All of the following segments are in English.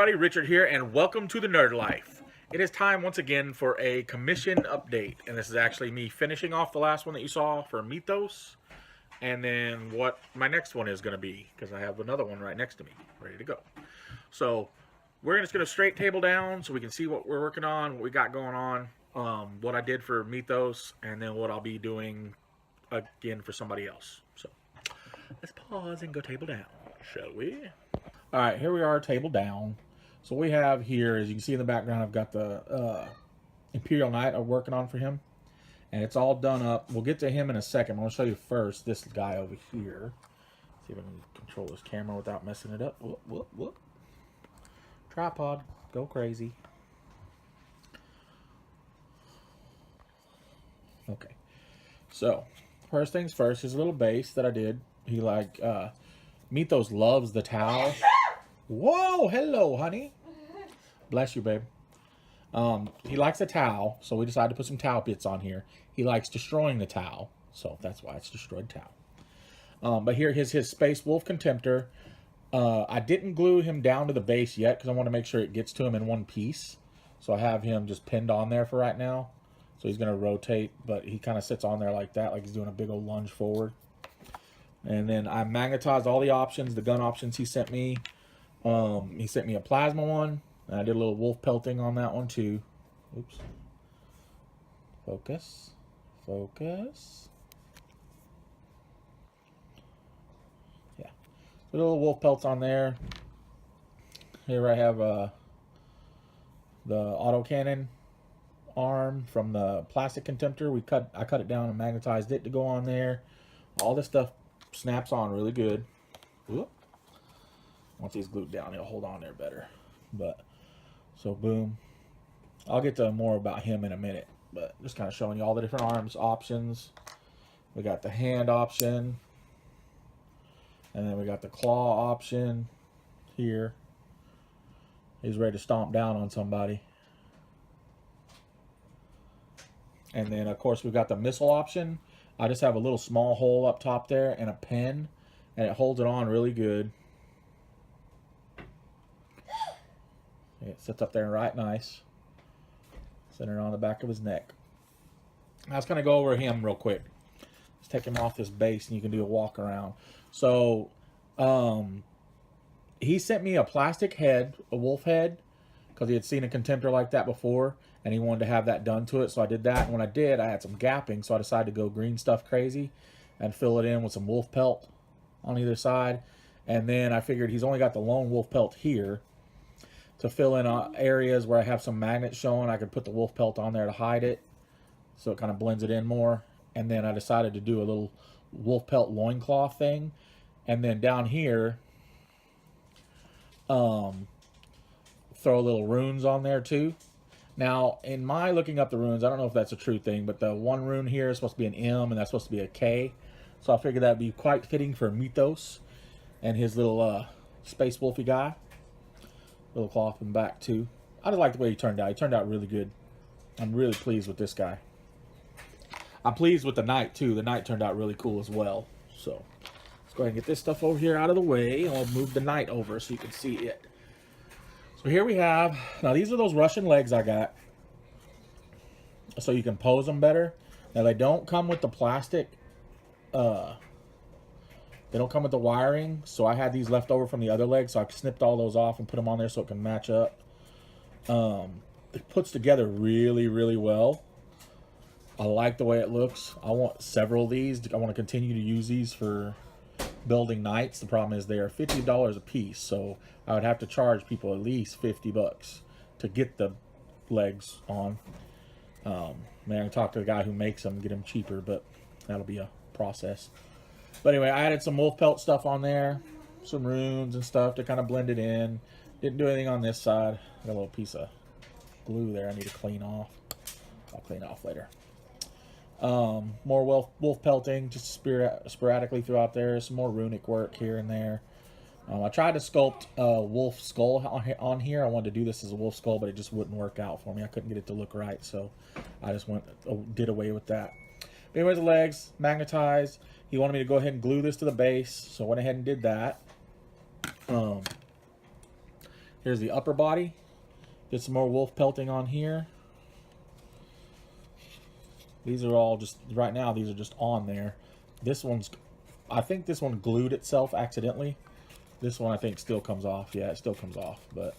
everybody, Richard here, and welcome to the Nerd Life. It is time once again for a commission update, and this is actually me finishing off the last one that you saw for Mythos, and then what my next one is going to be, because I have another one right next to me, ready to go. So, we're just going to straight table down so we can see what we're working on, what we got going on, what I did for Mythos, and then what I'll be doing again for somebody else. So, let's pause and go table down, shall we? All right, here we are, table down. So what we have here, as you can see in the background, I've got the Imperial Knight I'm working on for him. And it's all done up. We'll get to him in a second. I'm going to show you first this guy over here. See if I can control this camera without messing it up. Whoop, whoop, whoop. Tripod, go crazy. Okay. So, first things first, his little base that I did. He Mythos loves the towel. Whoa, hello, honey. Bless you, babe. He likes a towel, so we decided to put some towel bits on here. He likes destroying the towel, so that's why it's destroyed towel. But here is his Space Wolf Contemptor. I didn't glue him down to the base yet because I want to make sure it gets to him in one piece. So I have him just pinned on there for right now. So he's going to rotate, but he kind of sits on there like that, like he's doing a big old lunge forward. And then I magnetized all the options, the gun options he sent me. He sent me a plasma one, and I did a little wolf pelting on that one too. Oops. Focus. Focus. Yeah. So little wolf pelts on there. Here I have the autocannon arm from the plastic contemptor. I cut it down and magnetized it to go on there. All this stuff snaps on really good. Whoop. Once he's glued down, he'll hold on there better. But, so boom. I'll get to more about him in a minute. But just kind of showing you all the different arms options. We got the hand option. And then we got the claw option here. He's ready to stomp down on somebody. And then, of course, we've got the missile option. I just have a little small hole up top there and a pen. And it holds it on really good. It sits up there right nice. Centered on the back of his neck. Now let's kind of go over him real quick. Let's take him off this base and you can do a walk around. So, he sent me a plastic head, a wolf head, because he had seen a contemptor like that before, and he wanted to have that done to it, so I did that. And when I did, I had some gapping, so I decided to go green stuff crazy and fill it in with some wolf pelt on either side. And then I figured he's only got the lone wolf pelt here. To fill in areas where I have some magnets showing, I could put the wolf pelt on there to hide it, so it kind of blends it in more. And then I decided to do a little wolf pelt loincloth thing. And then down here, throw little runes on there too. Now, in my looking up the runes, I don't know if that's a true thing, but the one rune here is supposed to be an M, and that's supposed to be a K. So I figured that would be quite fitting for Mythos and his little space wolfy guy. Little cloth in the back too. I just like the way he turned out. He turned out really good. I'm really pleased with this guy. I'm pleased with the knight too. The knight turned out really cool as well. So let's go ahead and get this stuff over here out of the way. I'll move the knight over so you can see it. So here we have, now these are those Russian legs I got. So you can pose them better. Now they don't come with the plastic. They don't come with the wiring, so I had these left over from the other leg, so I snipped all those off and put them on there so it can match up. It puts together really, really well. I like the way it looks. I want several of these. I want to continue to use these for building knights. The problem is they are $50 a piece, so I would have to charge people at least $50 to get the legs on. Maybe I can talk to the guy who makes them, get them cheaper, but that'll be a process. But anyway, I added some wolf pelt stuff on there, some runes and stuff to kind of blend it in. Didn't do anything on this side. Got a little piece of glue there I need to clean off. I'll clean it off later. More wolf pelting, just sporadically throughout there. Some more runic work here and there. I tried to sculpt a wolf skull on here. I wanted to do this as a wolf skull, but it just wouldn't work out for me. I couldn't get it to look right, so I just did away with that. But anyways, the legs magnetized. He wanted me to go ahead and glue this to the base, so I went ahead and did that. Here's the upper body. Did some more wolf pelting on here. These are all just, right now, these are just on there. This one's, I think this one glued itself accidentally. This one I think still comes off. Yeah, it still comes off. But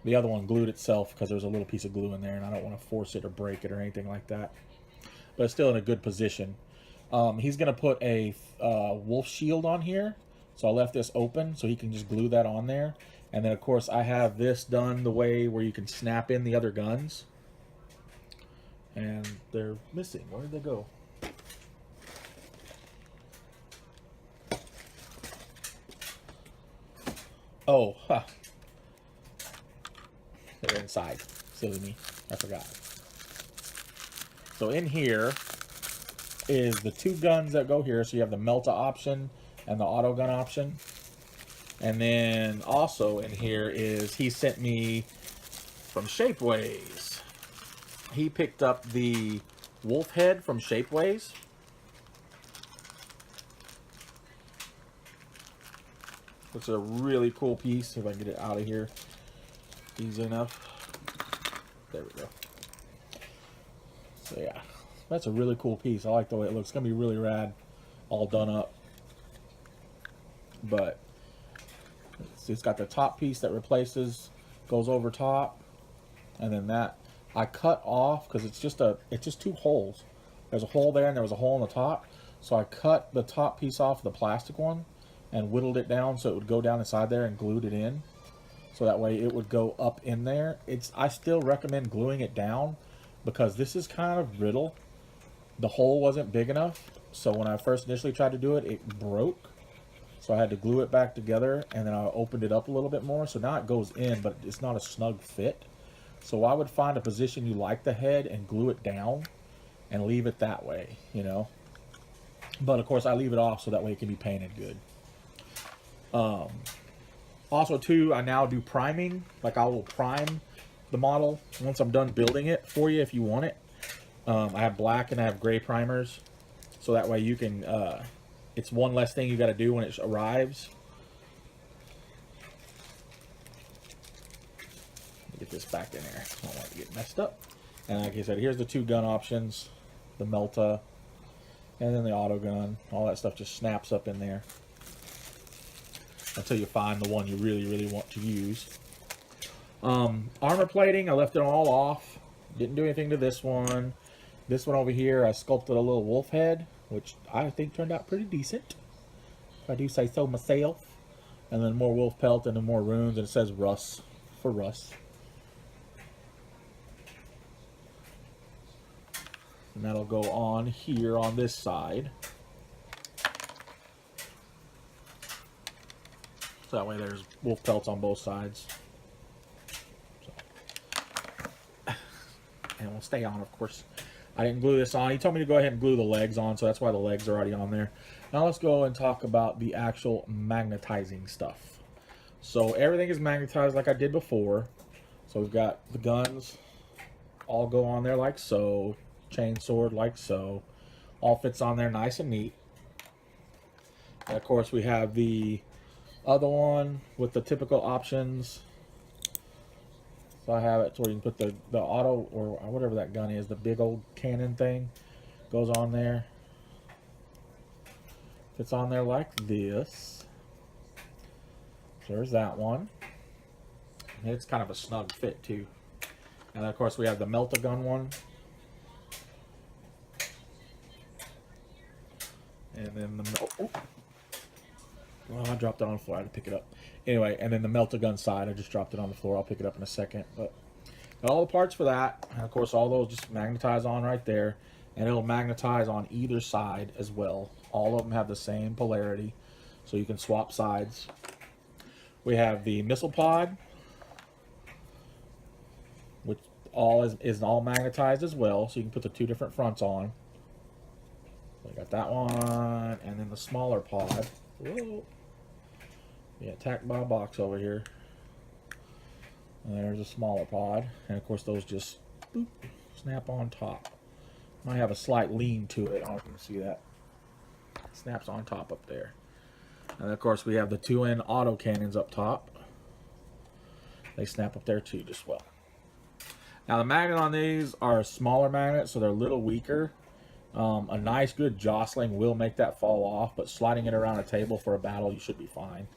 the other one glued itself because there's a little piece of glue in there, and I don't want to force it or break it or anything like that. But it's still in a good position. He's going to put a wolf shield on here. So I left this open so he can just glue that on there. And then, of course, I have this done the way where you can snap in the other guns. And they're missing. Where did they go? Oh, huh. They're inside. Silly me. I forgot. So in here is the two guns that go here. So you have the Melta option and the auto gun option. And then also in here is, he sent me from Shapeways. He picked up the wolf head from Shapeways. It's a really cool piece. If I can get it out of here easy enough. There we go. So yeah, that's a really cool piece. I like the way it looks. It's gonna be really rad, all done up. But it's got the top piece that replaces, goes over top, and then that I cut off because it's just two holes. There's a hole there and there was a hole in the top, so I cut the top piece off of the plastic one and whittled it down so it would go down inside there and glued it in, so that way it would go up in there. I still recommend gluing it down because this is kind of brittle. The hole wasn't big enough, so when I first initially tried to do it, it broke. So I had to glue it back together, and then I opened it up a little bit more. So now it goes in, but it's not a snug fit. So I would find a position you like the head and glue it down and leave it that way, you know. But of course I leave it off so that way it can be painted good. Also too, I now do priming. Like I will prime the model once I'm done building it for you if you want it. I have black and I have gray primers. So that way you can, it's one less thing you got to do when it arrives. Get this back in there. I don't want it to get messed up. And like I said, here's the two gun options, the Melta, and then the auto gun. All that stuff just snaps up in there until you find the one you really, really want to use. Armor plating, I left it all off. Didn't do anything to this one. This one over here, I sculpted a little wolf head, which I think turned out pretty decent, if I do say so myself. And then more wolf pelt and then more runes, and it says Russ for Russ. And that'll go on here on this side. So that way there's wolf pelts on both sides. So. And we'll stay on, of course. I didn't glue this on. He told me to go ahead and glue the legs on, so that's why the legs are already on there. Now let's go and talk about the actual magnetizing stuff. So everything is magnetized like I did before. So we've got the guns all go on there like so. Chain sword like so. All fits on there nice and neat. And of course we have the other one with the typical options. So I have it so you can put the auto or whatever that gun is, the big old cannon thing, goes on there. Fits on there like this. So there's that one. And it's kind of a snug fit too. And of course we have the Melta gun one. And then the I dropped it on the floor. I had to pick it up. Anyway, and then the Melta gun side, I just dropped it on the floor. I'll pick it up in a second. But got all the parts for that. And of course, all those just magnetize on right there. And it'll magnetize on either side as well. All of them have the same polarity, so you can swap sides. We have the missile pod, which is all magnetized as well, so you can put the two different fronts on. So we got that one, and then the smaller pod. Whoa. Yeah, attacked by a box over here. And there's a smaller pod, and of course those just boop, snap on top. Might have a slight lean to it. I don't know if you can see that. Snaps on top up there. And of course we have the 2N auto cannons up top. They snap up there too just well. Now the magnet on these are a smaller magnet, so they're a little weaker. A nice good jostling will make that fall off, but sliding it around a table for a battle, you should be fine.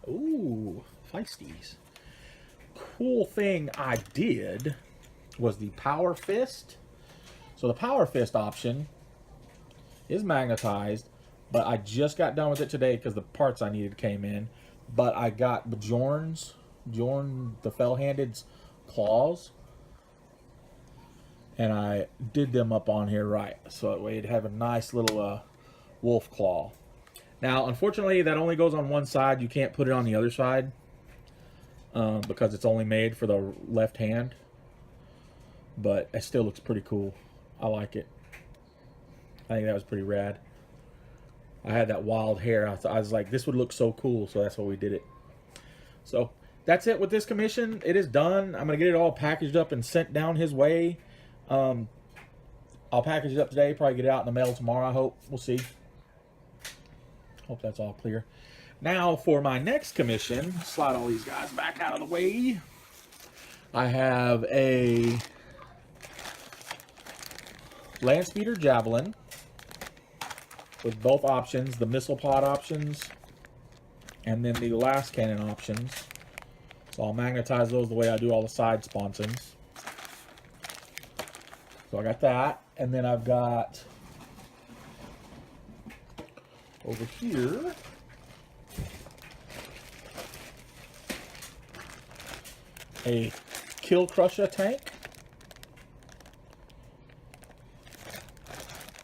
Ooh, feisties. Cool thing I did was the Power Fist. So the Power Fist option is magnetized, but I just got done with it today because the parts I needed came in. But I got Bjorn the Fell-Handed's claws, and I did them up on here right, so that way it'd have a nice little wolf claw. Now, unfortunately, that only goes on one side. You can't put it on the other side because it's only made for the left hand. But it still looks pretty cool. I like it. I think that was pretty rad. I had that wild hair. I was like, this would look so cool, so that's why we did it. So that's it with this commission. It is done. I'm going to get it all packaged up and sent down his way. I'll package it up today, probably get it out in the mail tomorrow, I hope. We'll see. Hope that's all clear. Now for my next commission, slide all these guys back out of the way. I have a land speeder javelin with both options, the missile pod options and then the last cannon options. So I'll magnetize those the way I do all the side sponsons. So I got that, and then I've got over here a Kill Crusher tank.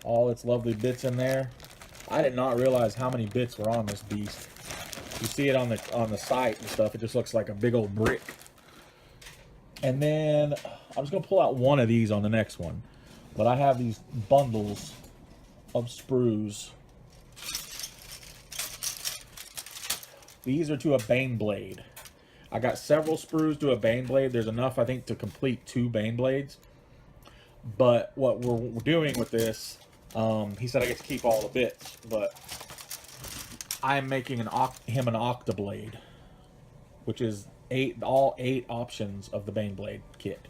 All its lovely bits in there. I did not realize how many bits were on this beast. You see it on the site and stuff. It just looks like a big old brick. And then I'm just gonna pull out one of these on the next one. But I have these bundles of sprues. These are to a Bane Blade. I got several sprues to a Bane Blade. There's enough, I think, to complete 2 Bane Blades. But what we're doing with this, he said I get to keep all the bits, but I'm making him an Octoblade, which is all 8 options of the Bane Blade kit.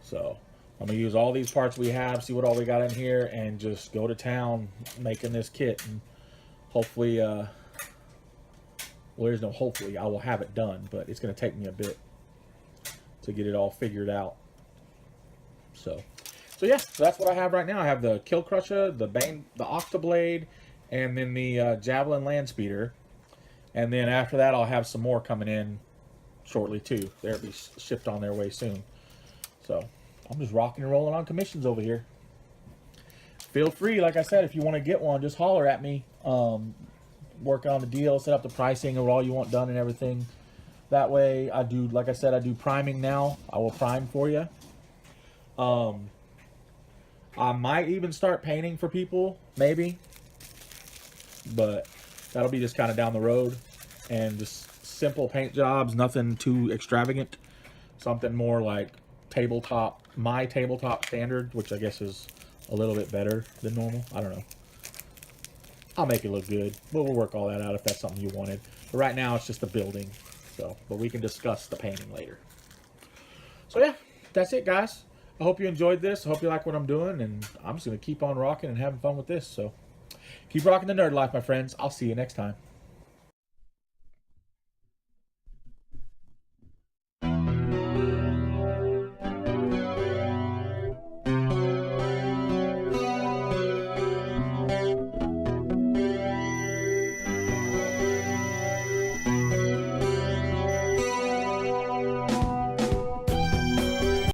So I'm going to use all these parts we have, see what all we got in here, and just go to town making this kit. And hopefully, well, there's no hopefully, I will have it done, but it's going to take me a bit to get it all figured out. So yeah, so that's what I have right now. I have the Kill Crusher, the Octoblade, and then the Javelin Land Speeder. And then after that, I'll have some more coming in shortly too. They'll be shipped on their way soon. So I'm just rocking and rolling on commissions over here. Feel free, like I said, if you want to get one, just holler at me. Work on the deal, set up the pricing of all you want done and everything. That way, I do, like I said, I do priming now. I will prime for you. I might even start painting for people, maybe. But that'll be just kind of down the road. And just simple paint jobs, nothing too extravagant. Something more like tabletop, my tabletop standard, which I guess is a little bit better than normal. I don't know. I'll make it look good. But we'll work all that out if that's something you wanted. But right now, it's just the building. So, but we can discuss the painting later. So yeah, that's it, guys. I hope you enjoyed this. I hope you like what I'm doing. And I'm just going to keep on rocking and having fun with this. So keep rocking the nerd life, my friends. I'll see you next time.